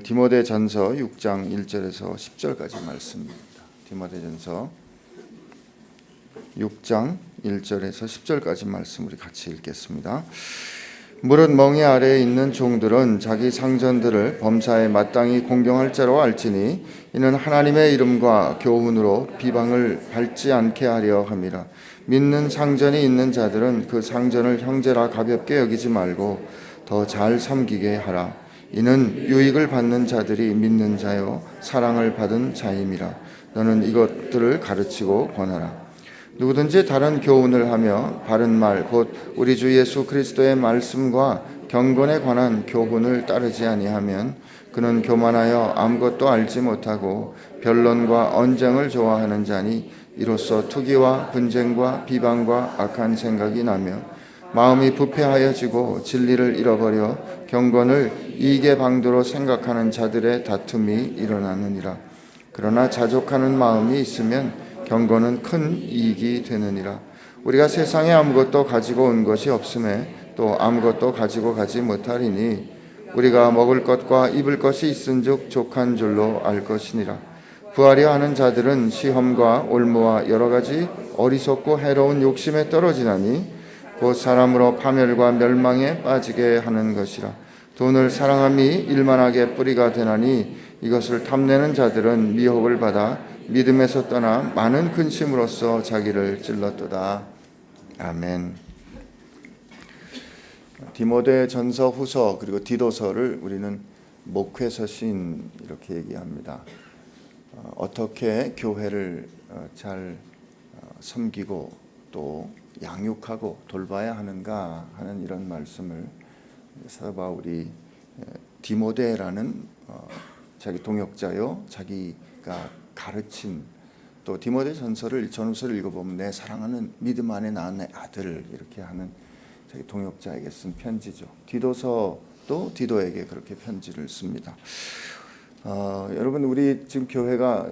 오늘 디모데전서 6장 1절에서 10절까지 말씀입니다. 디모데전서 6장 1절에서 10절까지 말씀 우리 같이 읽겠습니다. 무릇 멍에 아래에 있는 종들은 자기 상전들을 범사에 마땅히 공경할 자로 알지니 이는 하나님의 이름과 교훈으로 비방을 밟지 않게 하려 함이라. 믿는 상전이 있는 자들은 그 상전을 형제라 가볍게 여기지 말고 더 잘 섬기게 하라. 이는 유익을 받는 자들이 믿는 자요 사랑을 받은 자임이라. 너는 이것들을 가르치고 권하라. 누구든지 다른 교훈을 하며 바른 말 곧 우리 주 예수 그리스도의 말씀과 경건에 관한 교훈을 따르지 아니하면 그는 교만하여 아무것도 알지 못하고 변론과 언쟁을 좋아하는 자니 이로써 투기와 분쟁과 비방과 악한 생각이 나며 마음이 부패하여지고 진리를 잃어버려 경건을 이익의 방도로 생각하는 자들의 다툼이 일어나느니라. 그러나 자족하는 마음이 있으면 경건은 큰 이익이 되느니라. 우리가 세상에 아무것도 가지고 온 것이 없음에 또 아무것도 가지고 가지 못하리니 우리가 먹을 것과 입을 것이 있은즉 족한 줄로 알 것이니라. 부하려 하는 자들은 시험과 올무와 여러 가지 어리석고 해로운 욕심에 떨어지나니 곧 사람으로 파멸과 멸망에 빠지게 하는 것이라. 돈을 사랑함이 일만하게 뿌리가 되나니 이것을 탐내는 자들은 미혹을 받아 믿음에서 떠나 많은 근심으로써 자기를 찔렀도다. 아멘. 디모데전서, 후서 그리고 디도서를 우리는 목회서신 이렇게 얘기합니다. 어떻게 교회를 잘 섬기고 또 양육하고 돌봐야 하는가 하는 이런 말씀을 사도 바울이 디모데라는 자기 동역자요 자기가 가르친 또 디모데전서를 전후서를 읽어보면 내 사랑하는 믿음 안에 낳은 내 아들 이렇게 하는 자기 동역자에게 쓴 편지죠. 디도서도 디도에게 그렇게 편지를 씁니다. 여러분 우리 지금 교회가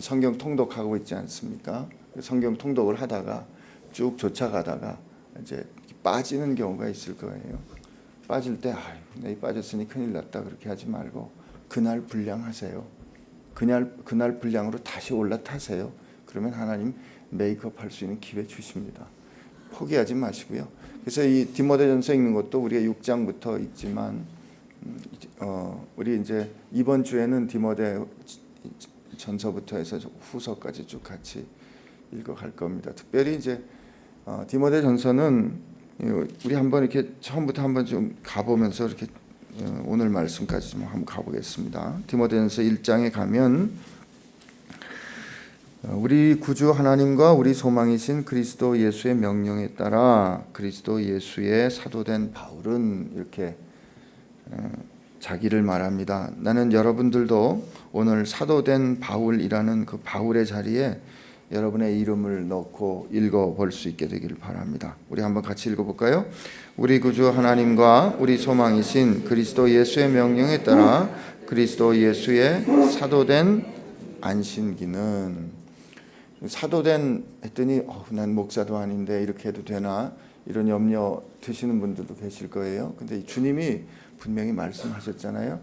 성경 통독하고 있지 않습니까? 성경 통독을 하다가 쭉 쫓아가다가 이제 빠지는 경우가 있을 거예요. 빠질 때 내 빠졌으니 큰일 났다 그렇게 하지 말고 그날 분량하세요. 그날 분량으로 다시 올라타세요. 그러면 하나님 메이크업 할 수 있는 기회 주십니다. 포기하지 마시고요. 그래서 이 디모데전서 읽는 것도 우리가 6장부터 읽지만 우리 이제 이번 주에는 디모데전서부터 해서 후서까지 쭉 같이 읽어갈 겁니다. 특별히 이제 디모데전서는 우리 한번 이렇게 처음부터 한번 좀 가보면서 이렇게 오늘 말씀까지 좀 한번 가보겠습니다. 디모데전서 1장에 가면 우리 구주 하나님과 우리 소망이신 그리스도 예수의 명령에 따라 그리스도 예수의 사도된 바울은 이렇게 자기를 말합니다. 나는 여러분들도 오늘 사도된 바울이라는 그 바울의 자리에 여러분의 이름을 넣고 읽어볼 수 있게 되기를 바랍니다. 우리 한번 같이 읽어볼까요? 우리 구주 하나님과 우리 소망이신 그리스도 예수의 명령에 따라 그리스도 예수의 사도된 안신기는 사도된 했더니 난 목사도 아닌데 이렇게 해도 되나 이런 염려 드시는 분들도 계실 거예요. 근데 주님이 분명히 말씀하셨잖아요.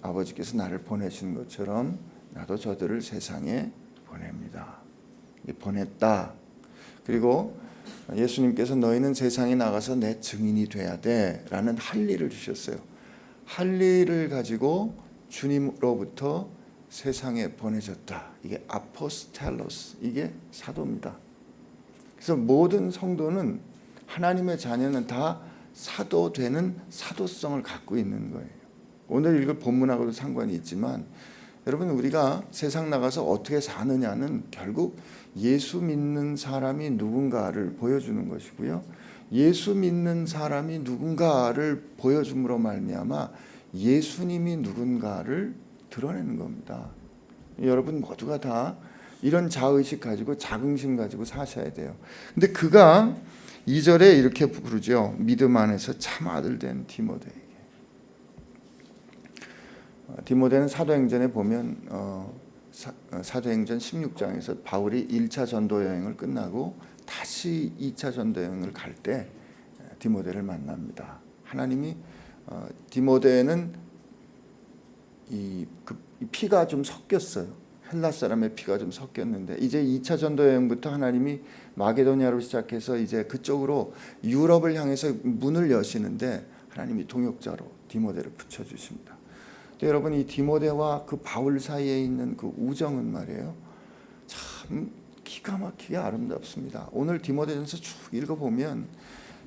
아버지께서 나를 보내신 것처럼 나도 저들을 세상에 보냅니다. 보냈다. 그리고 예수님께서 너희는 세상에 나가서 내 증인이 돼야 돼 라는 할례를 주셨어요. 할례를 가지고 주님으로부터 세상에 보내졌다. 이게 아포스텔로스, 이게 사도입니다. 그래서 모든 성도는 하나님의 자녀는 다 사도되는 사도성을 갖고 있는 거예요. 오늘 읽을 본문하고도 상관이 있지만 여러분 우리가 세상 나가서 어떻게 사느냐는 결국 예수 믿는 사람이 누군가를 보여주는 것이고요. 예수 믿는 사람이 누군가를 보여줌으로 말미암아 예수님이 누군가를 드러내는 겁니다. 여러분 모두가 다 이런 자의식 가지고 자긍심 가지고 사셔야 돼요. 근데 그가 2절에 이렇게 부르죠. 믿음 안에서 참 아들 된 디모데에게. 디모데는 사도행전에 보면 사도행전 16장에서 바울이 1차 전도 여행을 끝나고 다시 2차 전도 여행을 갈 때 디모데를 만납니다. 하나님이 디모데는 이 피가 좀 섞였어요. 헬라 사람의 피가 좀 섞였는데 이제 2차 전도 여행부터 하나님이 마게도냐로 시작해서 이제 그쪽으로 유럽을 향해서 문을 여시는데 하나님이 동역자로 디모데를 붙여주십니다. 여러분, 이 디모데와 그 바울 사이에 있는 그 우정은 말이에요, 참 기가 막히게 아름답습니다. 오늘 디모데전서 쭉 읽어보면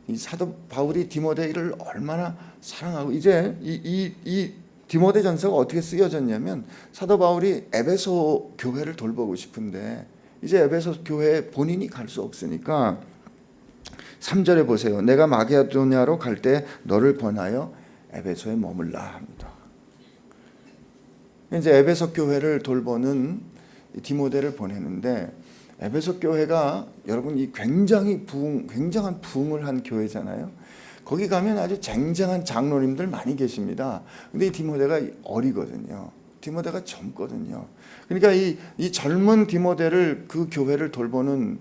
이 사도 바울이 디모데를 얼마나 사랑하고, 이제 이 디모데전서가 어떻게 쓰여졌냐면 사도 바울이 에베소 교회를 돌보고 싶은데 이제 에베소 교회에 본인이 갈 수 없으니까 3절에 보세요. 내가 마게도냐로 갈 때 너를 권하여 에베소에 머물라 합니다. 이제 에베소 교회를 돌보는 디모데를 보내는데, 에베소 교회가 여러분 이 굉장한 부흥을 한 교회잖아요. 거기 가면 아주 쟁쟁한 장로님들 많이 계십니다. 근데 이 디모데가 어리거든요. 디모데가 젊거든요. 그러니까 이 젊은 디모데를 그 교회를 돌보는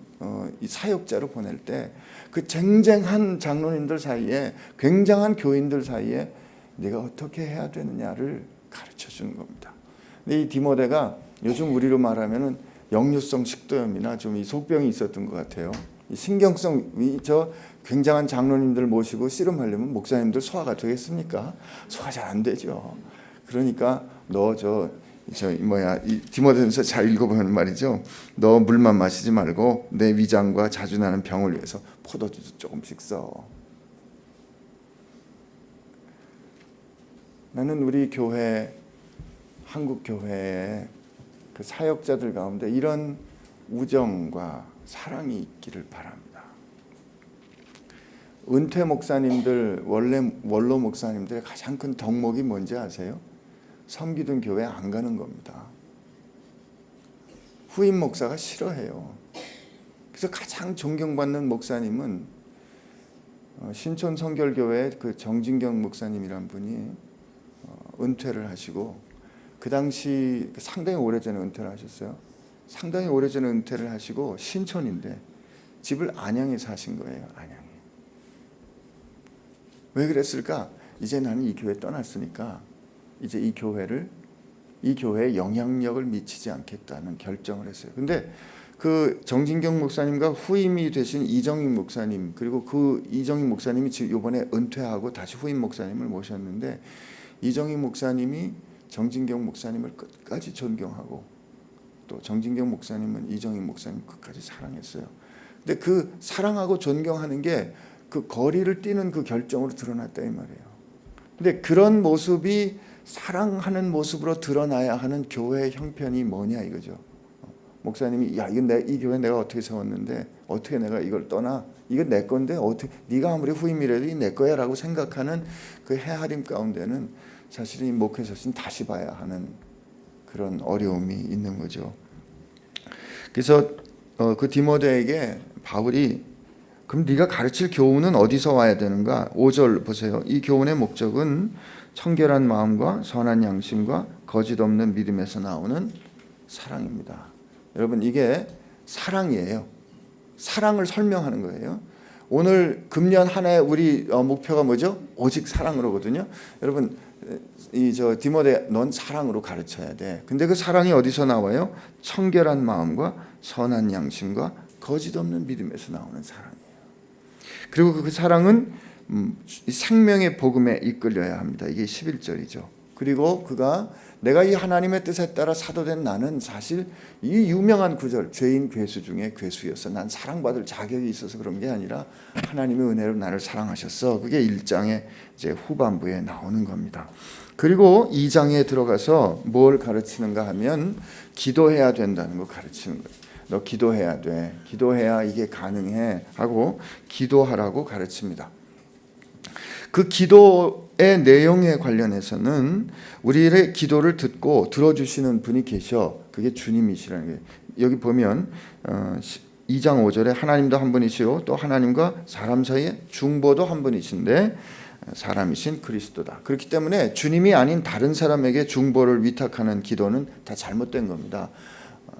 이 사역자로 보낼 때 그 쟁쟁한 장로님들 사이에, 굉장한 교인들 사이에 내가 어떻게 해야 되느냐를 가르쳐 주는 겁니다. 근데 이 디모데가 요즘 우리로 말하면은 역류성 식도염이나 좀 이 속병이 있었던 것 같아요. 이 신경성, 저 굉장한 장로님들 모시고 씨름하려면 목사님들 소화가 되겠습니까? 소화 잘 안 되죠. 그러니까 이 디모데전서 잘 읽어보면 말이죠. 너 물만 마시지 말고 내 위장과 자주 나는 병을 위해서 포도주도 조금씩 써. 나는 우리 교회, 한국 교회의 그 사역자들 가운데 이런 우정과 사랑이 있기를 바랍니다. 은퇴 목사님들, 원로 목사님들의 가장 큰 덕목이 뭔지 아세요? 섬기던 교회 안 가는 겁니다. 후임 목사가 싫어해요. 그래서 가장 존경받는 목사님은 신촌 성결교회 그 정진경 목사님이란 분이 은퇴를 하시고, 그 당시 상당히 오래전에 은퇴를 하셨어요. 상당히 오래전에 은퇴를 하시고 신촌인데 집을 안양에 사신 거예요. 안양에. 왜 그랬을까? 이제 나는 이 교회 떠났으니까 이제 이 교회에 영향력을 미치지 않겠다는 결정을 했어요. 근데 그 정진경 목사님과 후임이 되신 이정익 목사님, 그리고 그 이정익 목사님이 지금 이번에 은퇴하고 다시 후임 목사님을 모셨는데, 이정익 목사님이 정진경 목사님을 끝까지 존경하고 또 정진경 목사님은 이정익 목사님 끝까지 사랑했어요. 근데 그 사랑하고 존경하는 게 그 거리를 뛰는 그 결정으로 드러났다 이 말이에요. 근데 그런 모습이 사랑하는 모습으로 드러나야 하는 교회의 형편이 뭐냐 이거죠. 목사님이 이 교회 내가 어떻게 세웠는데 어떻게 내가 이걸 떠나? 이건 내 건데 어떻게 네가 아무리 후임이라도 이 내 거야라고 생각하는 그 헤아림 가운데는 사실 이 목회자신 다시 봐야 하는 그런 어려움이 있는 거죠. 그래서 그 디모데에게 바울이 그럼 네가 가르칠 교훈은 어디서 와야 되는가? 5절 보세요. 이 교훈의 목적은 청결한 마음과 선한 양심과 거짓 없는 믿음에서 나오는 사랑입니다. 여러분, 이게 사랑이에요. 사랑을 설명하는 거예요. 오늘 금년 한 해 우리 목표가 뭐죠? 오직 사랑으로거든요. 여러분, 디모데 넌 사랑으로 가르쳐야 돼. 근데 그 사랑이 어디서 나와요? 청결한 마음과 선한 양심과 거짓 없는 믿음에서 나오는 사랑이에요. 그리고 그 사랑은 생명의 복음에 이끌려야 합니다. 이게 11절이죠. 그리고 그가 내가 이 하나님의 뜻에 따라 사도된 나는 사실 이 유명한 구절, 죄인 괴수 중에 괴수였어. 난 사랑받을 자격이 있어서 그런 게 아니라 하나님의 은혜로 나를 사랑하셨어. 그게 1장의 이제 후반부에 나오는 겁니다. 그리고 2장에 들어가서 뭘 가르치는가 하면 기도해야 된다는 거 가르치는 거예요. 너 기도해야 돼. 기도해야 이게 가능해 하고 기도하라고 가르칩니다. 그 기도의 내용에 관련해서는 우리의 기도를 듣고 들어주시는 분이 계셔. 그게 주님이시라는 거예요. 여기 보면 2장 5절에 하나님도 한 분이시요 또 하나님과 사람 사이에 중보도 한 분이신데 사람이신 그리스도다. 그렇기 때문에 주님이 아닌 다른 사람에게 중보를 위탁하는 기도는 다 잘못된 겁니다.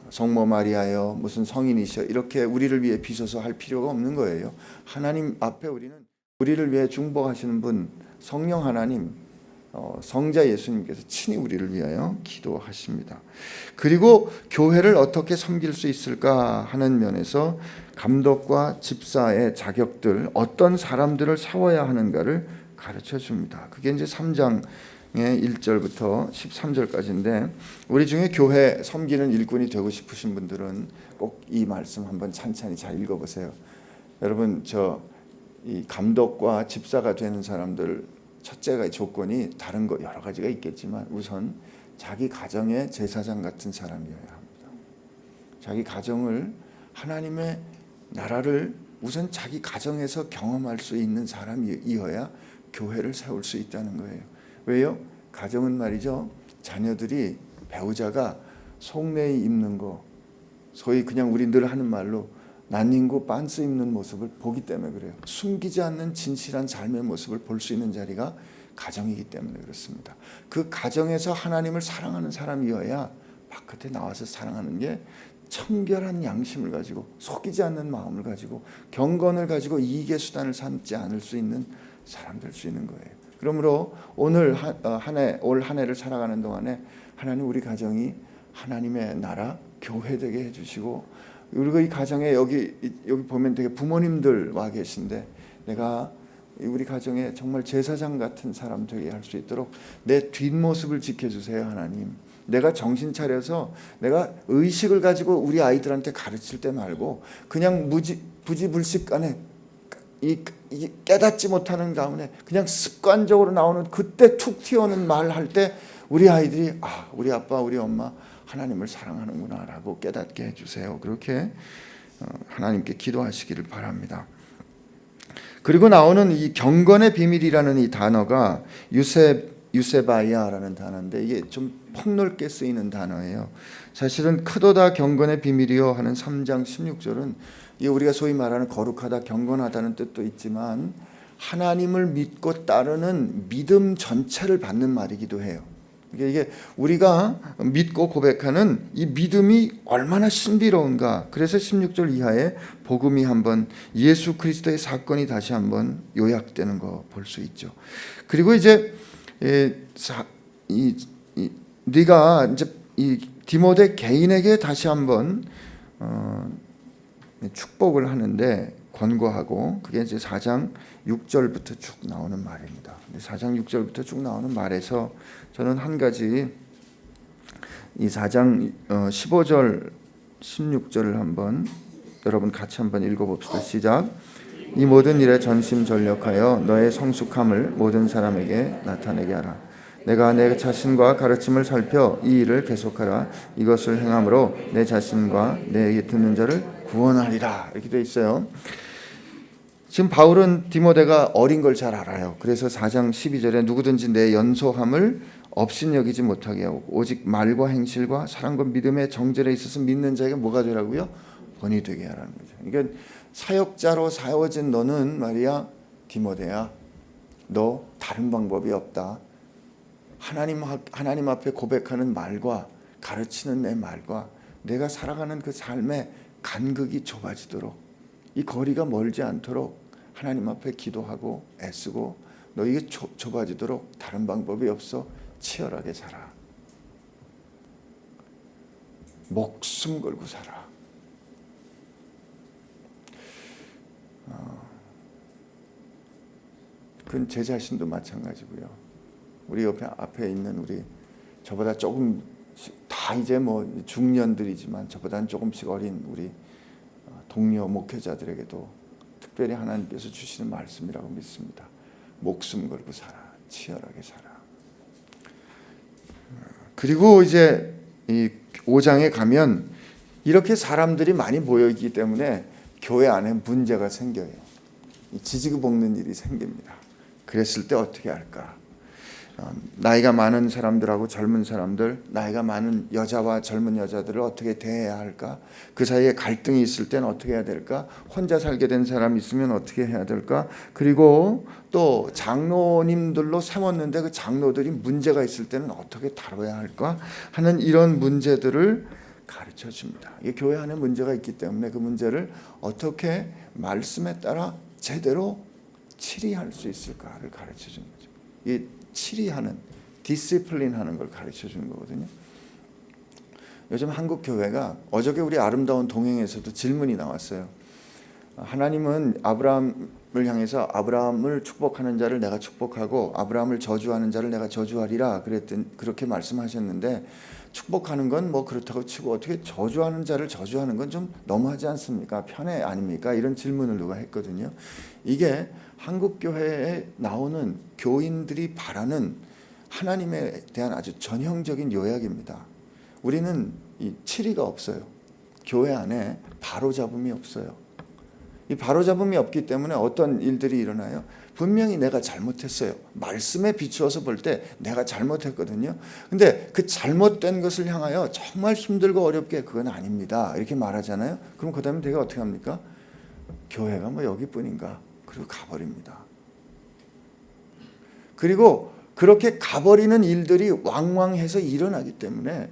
성모 마리아여 무슨 성인이셔 이렇게 우리를 위해 비서서 할 필요가 없는 거예요. 하나님 앞에 우리를 위해 중보하시는 분 성령 하나님, 성자 예수님께서 친히 우리를 위하여 기도하십니다. 그리고 교회를 어떻게 섬길 수 있을까 하는 면에서 감독과 집사의 자격들, 어떤 사람들을 세워야 하는가를 가르쳐 줍니다. 그게 이제 3장의 1절부터 13절까지인데, 우리 중에 교회 섬기는 일꾼이 되고 싶으신 분들은 꼭 이 말씀 한번 찬찬히 잘 읽어보세요. 여러분, 이 감독과 집사가 되는 사람들, 첫째가 조건이 다른 거 여러 가지가 있겠지만 우선 자기 가정의 제사장 같은 사람이어야 합니다. 자기 가정을, 하나님의 나라를 우선 자기 가정에서 경험할 수 있는 사람이어야 교회를 세울 수 있다는 거예요. 왜요? 가정은 말이죠, 자녀들이, 배우자가 속내에 입는 거, 소위 그냥 우리 늘 하는 말로 난닝구 빤스 입는 모습을 보기 때문에 그래요. 숨기지 않는 진실한 삶의 모습을 볼 수 있는 자리가 가정이기 때문에 그렇습니다. 그 가정에서 하나님을 사랑하는 사람이어야 바깥에 나와서 사랑하는 게 청결한 양심을 가지고, 속이지 않는 마음을 가지고, 경건을 가지고 이익의 수단을 삼지 않을 수 있는 사람 될 수 있는 거예요. 그러므로 오늘 올 한 해를 살아가는 동안에 하나님 우리 가정이 하나님의 나라 교회 되게 해주시고, 그리고 이 가정에 여기 보면 되게 부모님들 와 계신데, 내가 우리 가정에 정말 제사장 같은 사람 되게 할 수 있도록 내 뒷모습을 지켜주세요 하나님. 내가 정신 차려서 내가 의식을 가지고 우리 아이들한테 가르칠 때 말고 그냥 부지불식간에 이 깨닫지 못하는 가운데 그냥 습관적으로 나오는, 그때 툭 튀어오는 말 할 때 우리 아이들이 우리 아빠 우리 엄마 하나님을 사랑하는구나 라고 깨닫게 해주세요. 그렇게 하나님께 기도하시기를 바랍니다. 그리고 나오는 이 경건의 비밀이라는 이 단어가 유세바이아라는 단어인데, 이게 좀 폭넓게 쓰이는 단어예요. 사실은 크도다 경건의 비밀이요 하는 3장 16절은 이게 우리가 소위 말하는 거룩하다, 경건하다는 뜻도 있지만 하나님을 믿고 따르는 믿음 전체를 받는 말이기도 해요. 이게 우리가 믿고 고백하는 이 믿음이 얼마나 신비로운가. 그래서 16절 이하에 복음이 한번, 예수 그리스도의 사건이 다시 한번 요약되는 거 볼 수 있죠. 그리고 이제 네가 이제 이 디모데 개인에게 다시 한번 축복을 하는데 권고하고, 그게 이제 4장 6절부터 쭉 나오는 말입니다. 4장 6절부터 쭉 나오는 말에서 저는 한 가지, 이 4장 15절 16절을 한번 여러분 같이 한번 읽어봅시다. 시작. 이 모든 일에 전심전력하여 너의 성숙함을 모든 사람에게 나타내게 하라. 내가 내 자신과 가르침을 살펴 이 일을 계속하라. 이것을 행함으로 내 자신과 내게 듣는 자를 구원하리라. 이렇게 돼 있어요. 지금 바울은 디모데가 어린 걸 잘 알아요. 그래서 4장 12절에 누구든지 내 연소함을 업신여기지 못하게 하고 오직 말과 행실과 사랑과 믿음의 정절에 있어서 믿는 자에게 뭐가 되라고요? 본이 되게 하라는 거죠. 그러니까 사역자로 세워진 너는 말이야, 디모데야, 너 다른 방법이 없다. 하나님 앞에 고백하는 말과 가르치는 내 말과 내가 살아가는 그 삶의 간극이 좁아지도록, 이 거리가 멀지 않도록 하나님 앞에 기도하고 애쓰고, 너에게 좁아지도록 다른 방법이 없어. 치열하게 살아. 목숨 걸고 살아. 그건 제 자신도 마찬가지고요. 우리 앞에 있는 우리, 저보다 조금 다 이제 뭐 중년들이지만 저보다는 조금씩 어린 우리 동료 목회자들에게도 특별히 하나님께서 주시는 말씀이라고 믿습니다. 목숨 걸고 살아. 치열하게 살아. 그리고 이제 이 5장에 가면 이렇게 사람들이 많이 모여 있기 때문에 교회 안에 문제가 생겨요. 지지고 볶는 일이 생깁니다. 그랬을 때 어떻게 할까? 나이가 많은 사람들하고 젊은 사람들, 나이가 많은 여자와 젊은 여자들을 어떻게 대해야 할까? 그 사이에 갈등이 있을 때는 어떻게 해야 될까? 혼자 살게 된 사람이 있으면 어떻게 해야 될까? 그리고 또 장로님들로 세웠는데 그 장로들이 문제가 있을 때는 어떻게 다뤄야 할까? 하는 이런 문제들을 가르쳐 줍니다. 이 교회 안에 문제가 있기 때문에 그 문제를 어떻게 말씀에 따라 제대로 치리할 수 있을까를 가르쳐 주는 거죠. 이 치리하는, 디시플린하는 걸 가르쳐 주는 거거든요. 요즘 한국 교회가 어저께 우리 아름다운 동행에서도 질문이 나왔어요. 하나님은 아브라함을 향해서 아브라함을 축복하는 자를 내가 축복하고 아브라함을 저주하는 자를 내가 저주하리라 그렇게 말씀하셨는데, 축복하는 건 뭐 그렇다고 치고 어떻게 저주하는 자를 저주하는 건 좀 너무하지 않습니까? 편애 아닙니까? 이런 질문을 누가 했거든요. 이게 한국 교회에 나오는 교인들이 바라는 하나님에 대한 아주 전형적인 요약입니다. 우리는 이 치리가 없어요. 교회 안에 바로잡음이 없어요. 이 바로잡음이 없기 때문에 어떤 일들이 일어나요? 분명히 내가 잘못했어요. 말씀에 비추어서 볼 때 내가 잘못했거든요. 근데 그 잘못된 것을 향하여 정말 힘들고 어렵게 그건 아닙니다, 이렇게 말하잖아요. 그럼 그 다음에 내가 어떻게 합니까? 교회가 뭐 여기뿐인가? 그리고 가버립니다. 그리고 그렇게 가버리는 일들이 왕왕해서 일어나기 때문에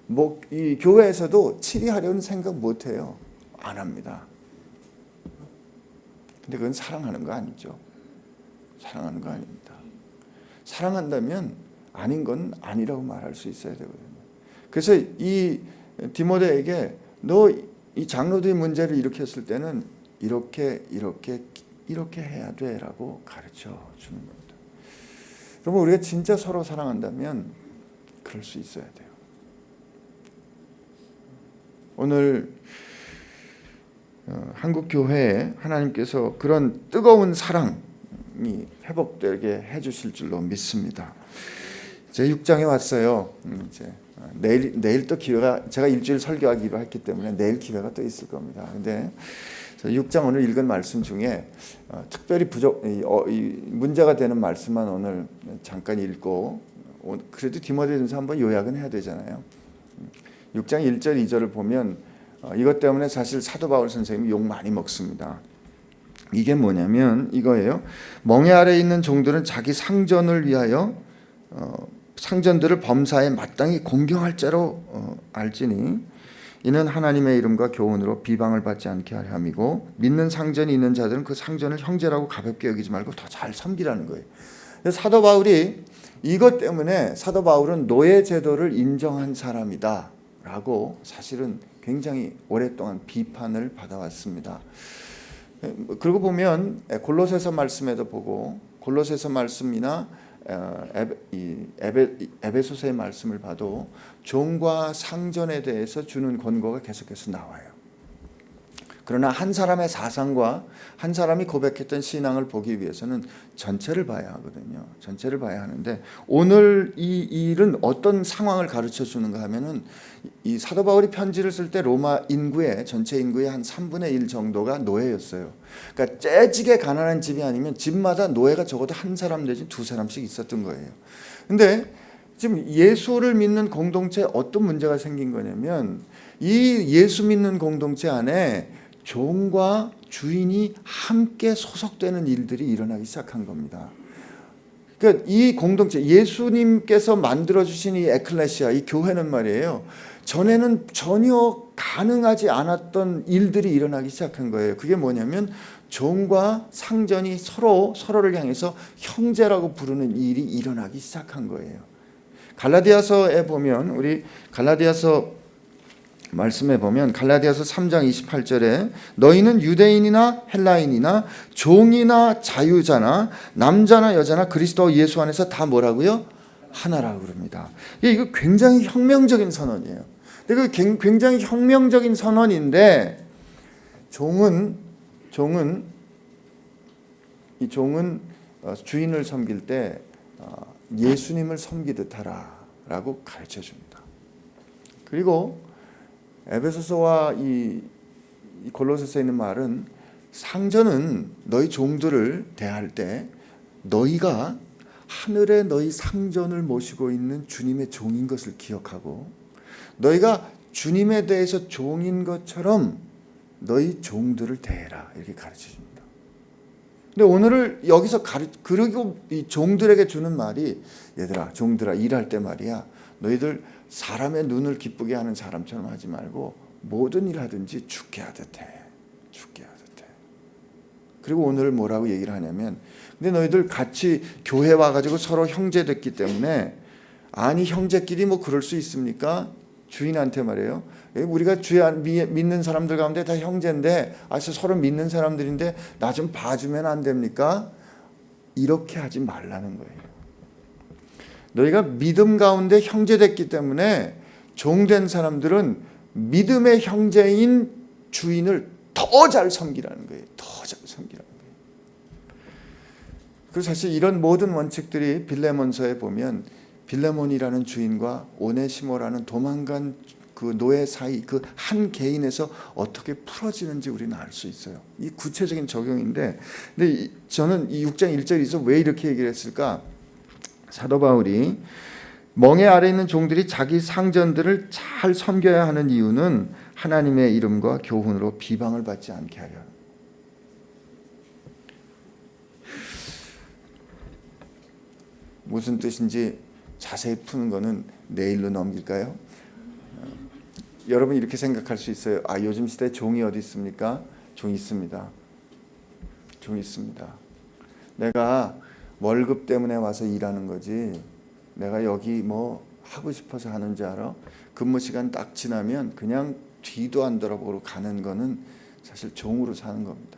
뭐 이 교회에서도 치리하려는 생각 못해요. 안 합니다. 근데 그건 사랑하는 거 아니죠. 사랑하는 거 아닙니다. 사랑한다면 아닌 건 아니라고 말할 수 있어야 되거든요. 그래서 이 디모데에게 너 이 장로들의 문제를 일으켰을 때는 이렇게 해야 돼라고 가르쳐 주는 겁니다. 그러면 우리가 진짜 서로 사랑한다면 그럴 수 있어야 돼요. 오늘 한국 교회에 하나님께서 그런 뜨거운 사랑이 회복되게 해주실 줄로 믿습니다. 제 6장에 왔어요. 이제 내일 또 기회가, 제가 일주일 설교하기로 했기 때문에 내일 기회가 또 있을 겁니다. 근데 6장 오늘 읽은 말씀 중에 특별히 문제가 되는 말씀만 오늘 잠깐 읽고, 그래도 디모데전서 한번 요약은 해야 되잖아요. 6장 1절 2절을 보면 이것 때문에 사실 사도 바울 선생님이 욕 많이 먹습니다. 이게 뭐냐면 이거예요. 멍에 아래에 있는 종들은 자기 상전을 위하여 상전들을 범사에 마땅히 공경할 자로 알지니 이는 하나님의 이름과 교훈으로 비방을 받지 않게 하려 함이고, 믿는 상전이 있는 자들은 그 상전을 형제라고 가볍게 여기지 말고 더 잘 섬기라는 거예요. 사도 바울이 이것 때문에, 사도 바울은 노예 제도를 인정한 사람이다 라고 사실은 굉장히 오랫동안 비판을 받아왔습니다. 그리고 보면 골로새서 말씀에도 보고, 골로새서 말씀이나 에베소서의 말씀을 봐도 종과 상전에 대해서 주는 권고가 계속해서 나와요. 그러나 한 사람의 사상과 한 사람이 고백했던 신앙을 보기 위해서는 전체를 봐야 하거든요. 전체를 봐야 하는데, 오늘 이 일은 어떤 상황을 가르쳐 주는가 하면은, 이 사도 바울이 편지를 쓸 때 로마 인구의, 전체 인구의 한 3분의 1 정도가 노예였어요. 그러니까 째지게 가난한 집이 아니면 집마다 노예가 적어도 한 사람 내지 두 사람씩 있었던 거예요. 근데 지금 예수를 믿는 공동체에 어떤 문제가 생긴 거냐면, 이 예수 믿는 공동체 안에 종과 주인이 함께 소속되는 일들이 일어나기 시작한 겁니다. 그러니까 이 공동체, 예수님께서 만들어주신 이 에클레시아, 이 교회는 말이에요, 전에는 전혀 가능하지 않았던 일들이 일어나기 시작한 거예요. 그게 뭐냐면 종과 상전이 서로를 향해서 형제라고 부르는 일이 일어나기 시작한 거예요. 갈라디아서에 보면, 우리 갈라디아서 말씀해 보면 갈라디아서 3장 28절에 너희는 유대인이나 헬라인이나 종이나 자유자나 남자나 여자나 그리스도 예수 안에서 다 뭐라고요? 하나라고 그럽니다. 이거 굉장히 혁명적인 선언이에요. 근데 그 굉장히 혁명적인 선언인데, 종은 주인을 섬길 때 예수님을 섬기듯 하라라고 가르쳐 줍니다. 그리고 에베소서와 이 골로새서에 있는 말은, 상전은 너희 종들을 대할 때 너희가 하늘에 너희 상전을 모시고 있는 주님의 종인 것을 기억하고, 너희가 주님에 대해서 종인 것처럼 너희 종들을 대해라, 이렇게 가르쳐 줍니다. 근데 오늘을 여기서 그리고 이 종들에게 주는 말이, 얘들아, 종들아, 일할 때 말이야, 너희들 사람의 눈을 기쁘게 하는 사람처럼 하지 말고 모든 일 하든지 죽게 하듯 해. 죽게 하듯 해. 그리고 오늘 뭐라고 얘기를 하냐면, 근데 너희들 같이 교회 와가지고 서로 형제 됐기 때문에, 아니 형제끼리 뭐 그럴 수 있습니까? 주인한테 말해요. 우리가 주에 믿는 사람들 가운데 다 형제인데, 서로 믿는 사람들인데 나 좀 봐주면 안 됩니까? 이렇게 하지 말라는 거예요. 너희가 믿음 가운데 형제 됐기 때문에 종된 사람들은 믿음의 형제인 주인을 더 잘 섬기라는 거예요. 더 잘 섬기라는 거예요. 그리고 사실 이런 모든 원칙들이 빌레몬서에 보면 빌레몬이라는 주인과 오네시모라는 도망간 그 노예 사이 그 한 개인에서 어떻게 풀어지는지 우리는 알 수 있어요. 이 구체적인 적용인데, 근데 저는 이 6장 1절에서 왜 이렇게 얘기를 했을까? 사도 바울이 멍에 아래 있는 종들이 자기 상전들을 잘 섬겨야 하는 이유는 하나님의 이름과 교훈으로 비방을 받지 않게 하려. 무슨 뜻인지 자세히 푸는 거는 내일로 넘길까요? 여러분 이렇게 생각할 수 있어요. 요즘 시대에 종이 어디 있습니까? 종이 있습니다. 종이 있습니다. 내가 월급 때문에 와서 일하는 거지, 내가 여기 뭐 하고 싶어서 하는 줄 알아? 근무 시간 딱 지나면 그냥 뒤도 안 돌아보고 가는 거는 사실 종으로 사는 겁니다.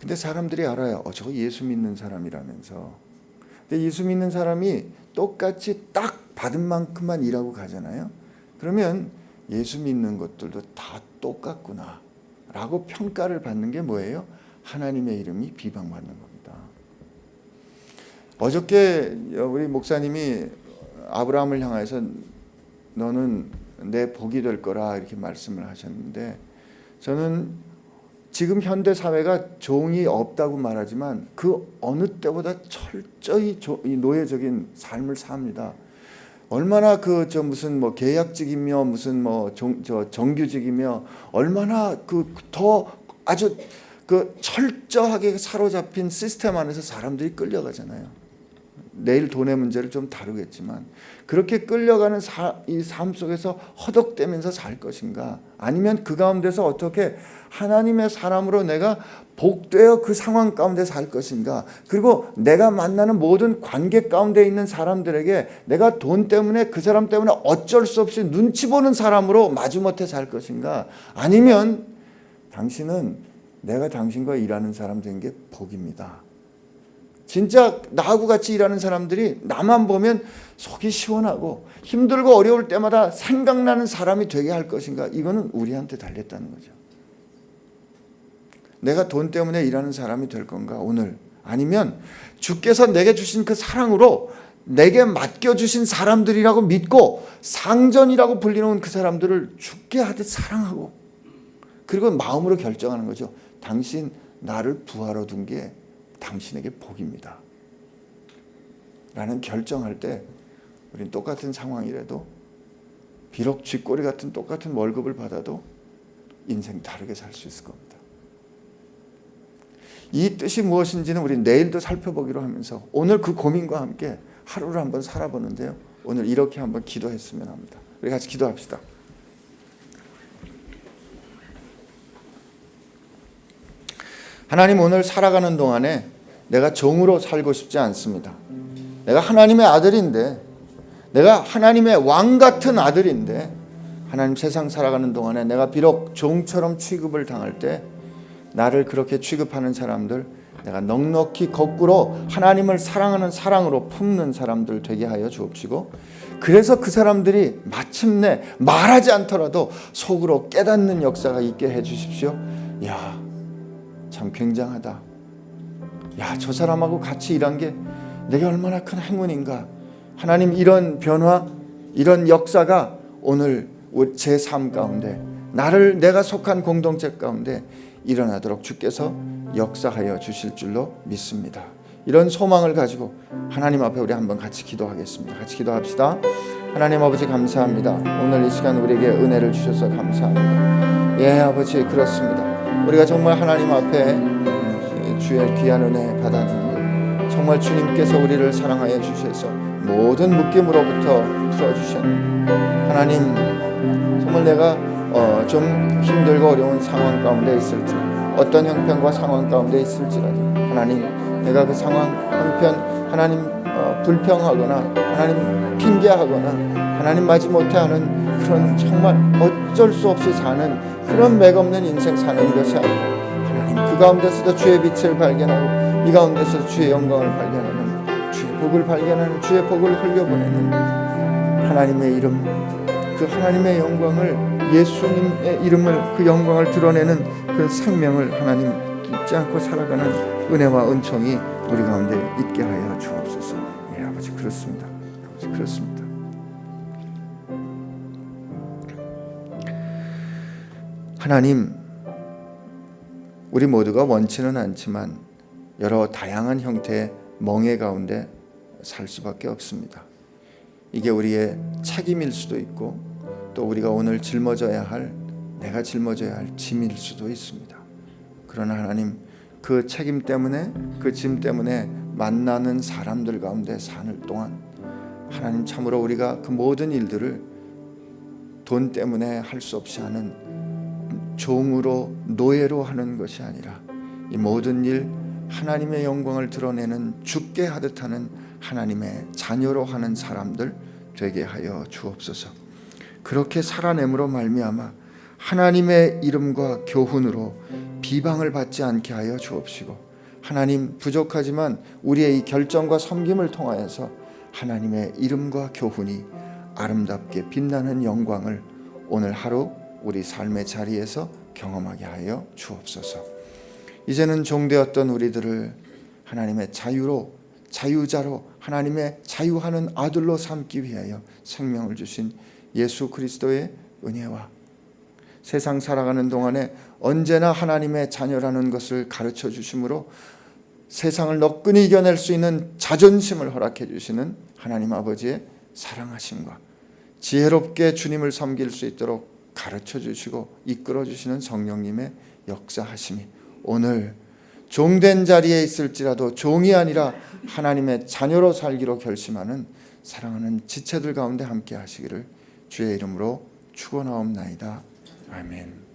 근데 사람들이 알아요. 저거 예수 믿는 사람이라면서. 근데 예수 믿는 사람이 똑같이 딱 받은 만큼만 일하고 가잖아요. 그러면 예수 믿는 것들도 다 똑같구나 라고 평가를 받는 게 뭐예요? 하나님의 이름이 비방받는 겁니다. 어저께 우리 목사님이 아브라함을 향해서 너는 내 복이 될 거라 이렇게 말씀을 하셨는데, 저는 지금 현대 사회가 종이 없다고 말하지만 그 어느 때보다 철저히 노예적인 삶을 삽니다. 얼마나 무슨 뭐 계약직이며 무슨 뭐 정규직이며 얼마나 더 아주 철저하게 사로잡힌 시스템 안에서 사람들이 끌려가잖아요. 내일 돈의 문제를 좀 다루겠지만, 그렇게 끌려가는 이 삶 속에서 허덕대면서 살 것인가, 아니면 그 가운데서 어떻게 하나님의 사람으로 내가 복되어 그 상황 가운데 살 것인가, 그리고 내가 만나는 모든 관계 가운데 있는 사람들에게 내가 돈 때문에 그 사람 때문에 어쩔 수 없이 눈치 보는 사람으로 마지못해 살 것인가, 아니면 당신은 내가 당신과 일하는 사람 된 게 복입니다. 진짜 나하고 같이 일하는 사람들이 나만 보면 속이 시원하고 힘들고 어려울 때마다 생각나는 사람이 되게 할 것인가, 이거는 우리한테 달렸다는 거죠. 내가 돈 때문에 일하는 사람이 될 건가 오늘, 아니면 주께서 내게 주신 그 사랑으로 내게 맡겨주신 사람들이라고 믿고 상전이라고 불리는 그 사람들을 죽게 하듯 사랑하고, 그리고 마음으로 결정하는 거죠. 당신 나를 부하러 둔 게 당신에게 복입니다 라는 결정할 때, 우린 똑같은 상황이라도 비록 쥐꼬리 같은 똑같은 월급을 받아도 인생 다르게 살 수 있을 겁니다. 이 뜻이 무엇인지는 우리 내일도 살펴보기로 하면서 오늘 그 고민과 함께 하루를 한번 살아보는데요, 오늘 이렇게 한번 기도했으면 합니다. 우리 같이 기도합시다. 하나님, 오늘 살아가는 동안에 내가 종으로 살고 싶지 않습니다. 내가 하나님의 아들인데, 내가 하나님의 왕 같은 아들인데, 하나님 세상 살아가는 동안에 내가 비록 종처럼 취급을 당할 때 나를 그렇게 취급하는 사람들, 내가 넉넉히 거꾸로 하나님을 사랑하는 사랑으로 품는 사람들 되게 하여 주옵시고, 그래서 그 사람들이 마침내 말하지 않더라도 속으로 깨닫는 역사가 있게 해 주십시오. 야, 참 굉장하다. 야, 저 사람하고 같이 일한 게 내게 얼마나 큰 행운인가. 하나님, 이런 변화, 이런 역사가 오늘 제 삶 가운데, 내가 속한 공동체 가운데 일어나도록 주께서 역사하여 주실 줄로 믿습니다. 이런 소망을 가지고 하나님 앞에 우리 한번 같이 기도하겠습니다. 같이 기도합시다. 하나님 아버지, 감사합니다. 오늘 이 시간 우리에게 은혜를 주셔서 감사합니다. 예, 아버지, 그렇습니다. 우리가 정말 하나님 앞에 주의 귀한 은혜 받았는데, 정말 주님께서 우리를 사랑하여 주셔서 모든 묶임으로부터 풀어주셨네. 하나님, 정말 내가 좀 힘들고 어려운 상황 가운데 있을 때 어떤 형편과 상황 가운데 있을지라도 하나님, 내가 그 상황 형편 하나님 불평하거나 하나님 핑계하거나 하나님 마지 못해하는 그런 정말 어쩔 수 없이 사는 그런 맥없는 인생 사는 것이 아니라 하나님, 그 가운데서도 주의 빛을 발견하고 이 가운데서 주의 영광을 발견하는, 주의 복을 발견하는, 주의 복을 흘려보내는 하나님의 이름, 그 하나님의 영광을, 예수님의 이름을, 그 영광을 드러내는 그 생명을 하나님 잊지 않고 살아가는 은혜와 은총이 우리 가운데 있게 하여 주옵소서. 예, 아버지 그렇습니다. 아버지 그렇습니다. 하나님, 우리 모두가 원치는 않지만 여러 다양한 형태의 멍해 가운데 살 수밖에 없습니다. 이게 우리의 책임일 수도 있고 또 우리가 오늘 짊어져야 할, 내가 짊어져야 할 짐일 수도 있습니다. 그러나 하나님, 그 책임 때문에, 그 짐 때문에 만나는 사람들 가운데 사는 동안 하나님, 참으로 우리가 그 모든 일들을 돈 때문에 할 수 없이 하는 종으로, 노예로 하는 것이 아니라 이 모든 일 하나님의 영광을 드러내는, 죽게 하듯 하는 하나님의 자녀로 하는 사람들 되게 하여 주옵소서. 그렇게 살아냄으로 말미암아 하나님의 이름과 교훈으로 비방을 받지 않게 하여 주옵시고, 하나님, 부족하지만 우리의 이 결정과 섬김을 통하여서 하나님의 이름과 교훈이 아름답게 빛나는 영광을 오늘 하루 우리 삶의 자리에서 경험하게 하여 주옵소서. 이제는 종되었던 우리들을 하나님의 자유로, 자유자로, 하나님의 자유하는 아들로 삼기 위하여 생명을 주신 예수 그리스도의 은혜와 세상 살아가는 동안에 언제나 하나님의 자녀라는 것을 가르쳐 주심으로 세상을 너끈히 이겨낼 수 있는 자존심을 허락해 주시는 하나님 아버지의 사랑하심과 지혜롭게 주님을 섬길 수 있도록 가르쳐 주시고 이끌어 주시는 성령님의 역사하심이 오늘 종된 자리에 있을지라도 종이 아니라 하나님의 자녀로 살기로 결심하는 사랑하는 지체들 가운데 함께 하시기를 주의 이름으로 축원하옵나이다. 아멘.